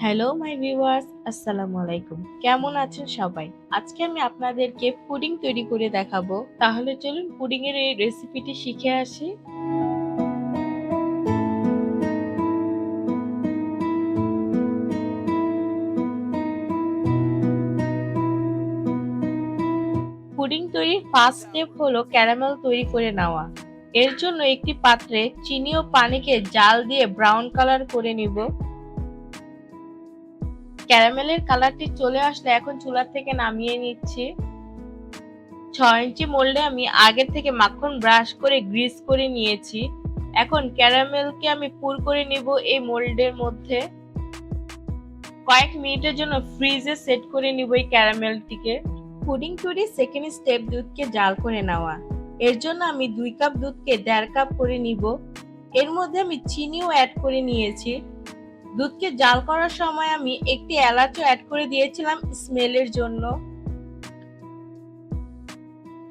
Hello my viewers, আসসালামু আলাইকুম। কেমন আছেন সবাই? আজকে আমি আপনাদেরকে পুডিং তৈরি করে দেখাবো। তাহলে চলুন পুডিং এর এই রেসিপিটি শিখে আসি। পুডিং তৈরির ফার্স্ট স্টেপ হলো ক্যারামেল তৈরি করে নেওয়া। এর জন্য একটি পাত্রে চিনি ও পানিকে জাল দিয়ে ব্রাউন কালার করে নিব। ক্যারামেলের কালারটি চলে আসলে এখন চুলা থেকে নামিয়ে নিচ্ছি। 6 ইঞ্চি মোল্ডে আমি আগে থেকে মাখন ব্রাশ করে গ্রিস করে নিয়েছি। এখন ক্যারামেলকে আমি পুর করে নিব এই মোল্ডের মধ্যে। কয়েক মিনিটের জন্য ফ্রিজে সেট করে নিব এই ক্যারামেলটিকে। পুডিং তৈরির সেকেন্ড স্টেপ দুধকে জাল করে নেওয়া। এর জন্য আমি 2 কাপ দুধকে 1.5 কাপ করে নিব। এর মধ্যে আমি চিনিও অ্যাড করে নিয়েছি। দুধকে জাল করার সময় আমি একটি এলাচও অ্যাড করে দিয়েছিলাম স্মেলের জন্য।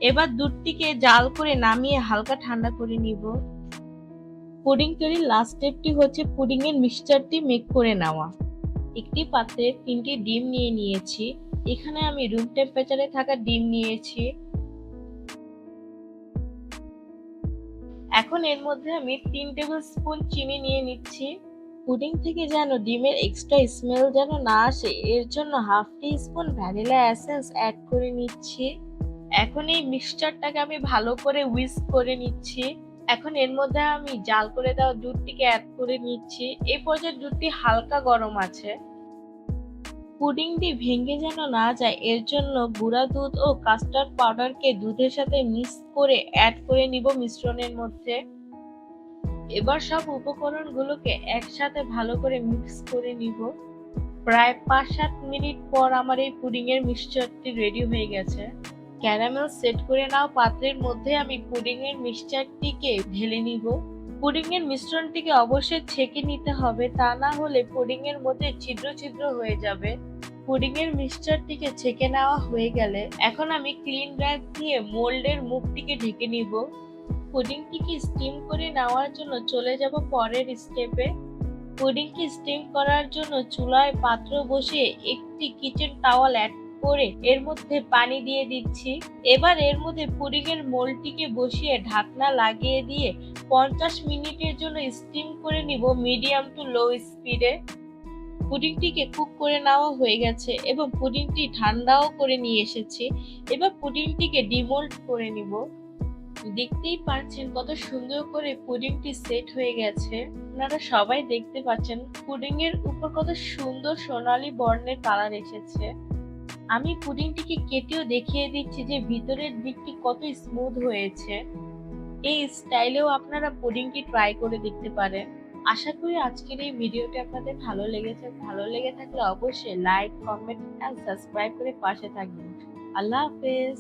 এবার দুধটিকে জাল করে নামিয়ে হালকা ঠান্ডা করে নিব। পুডিং তৈরির লাস্ট স্টেপটি হচ্ছে পুডিং এর মিক্সচারটি মেক করে নেওয়া। একটি পাত্রে 3টি ডিম নিয়ে নিয়েছি। এখানে আমি রুম টেম্পারেচারে থাকা ডিম নিয়েছি। এখন এর মধ্যে আমি 3 টেবিল স্পুন চিনি নিয়ে নিচ্ছি। পুডিং থেকে যেন ডিমের এক্সট্রা স্মেল যেন না আসে, এর জন্য হাফ টি স্পুন ভ্যানিলা এসেন্স অ্যাড করে নিচ্ছি। এখন এই মিক্সচারটাকে আমি ভালো করে হুইস্ক করে নিচ্ছি। এখন এর মধ্যে আমি জাল করে দেওয়া দুধটিকে অ্যাড করে নিচ্ছি। এই পর্যায়ে দুধটি হালকা গরম আছে। পুডিংটি ভেঙে যেন না যায়, এর জন্য গুঁড়া দুধ ও কাস্টার্ড পাউডারকে দুধের সাথে মিক্স করে অ্যাড করে নিব মিশ্রণের মধ্যে। এবার সব উপকরণগুলোকে একসাথে ভালো করে মিক্স করে নিব। প্রায় 5-7 মিনিট পর আমার এই পুডিং এর মিক্সচারটি রেডি হয়ে গেছে। ক্যারামেল সেট করে নাও পাত্রের মধ্যে আমি পুডিং এর মিক্সচারটিকে ঢেলে নিব। পুডিং এর মিশ্রণটিকে অবশ্যই ছেঁকে নিতে হবে, তা না হলে পুডিং এর মধ্যে ছিদ্র ছিদ্র হয়ে যাবে। পুডিং এর মিক্সচারটিকে ছেঁকে নেওয়া হয়ে গেলে এখন আমি ক্লিন র্যাক দিয়ে মোল্ডের মুখটিকে ঢেকে নিব। পুডিংটিকে স্টিম করে নেওয়ার জন্য চলে যাব পরের স্টেপে। পুডিংকে স্টিম করার জন্য চুলায় পাত্র বসিয়ে একটি কিচেন টাওয়াল অ্যাড করে এর মধ্যে পানি দিয়ে দিচ্ছি। এবার এর মধ্যে পুডিং এর মোল্ডটিকে বসিয়ে ঢাকনা লাগিয়ে দিয়ে 50 মিনিটের জন্য স্টিম করে নিব মিডিয়াম টু লো স্পিডে। পুডিংটিকে কুক করে নেওয়া হয়ে গেছে এবং পুডিংটি ঠান্ডাও করে নিয়ে এসেছি। এবার পুডিংটিকে ডিমোল্ড করে নিব। দেখতেই পাচ্ছেন কত সুন্দর করে পুডিংটি সেট হয়ে গেছে। আপনারা সবাই দেখতে পাচ্ছেন পুডিং এর উপর কত সুন্দর সোনালী বর্ণের কালার এসেছে। আমি পুডিংটিকে কেটেও দেখিয়ে দিচ্ছি যে ভিতরের দিকটি কত স্মুথ হয়েছে। এই স্টাইলেও আপনারা পুডিংটি ট্রাই করে দেখতে পারেন। আশা করি আজকের এই ভিডিওটি আপনাদের ভালো লেগেছে। ভালো লেগে থাকলে অবশ্যই লাইক, কমেন্ট এন্ড সাবস্ক্রাইব করে পাশে থাকবেন। আল্লাহ হাফেজ।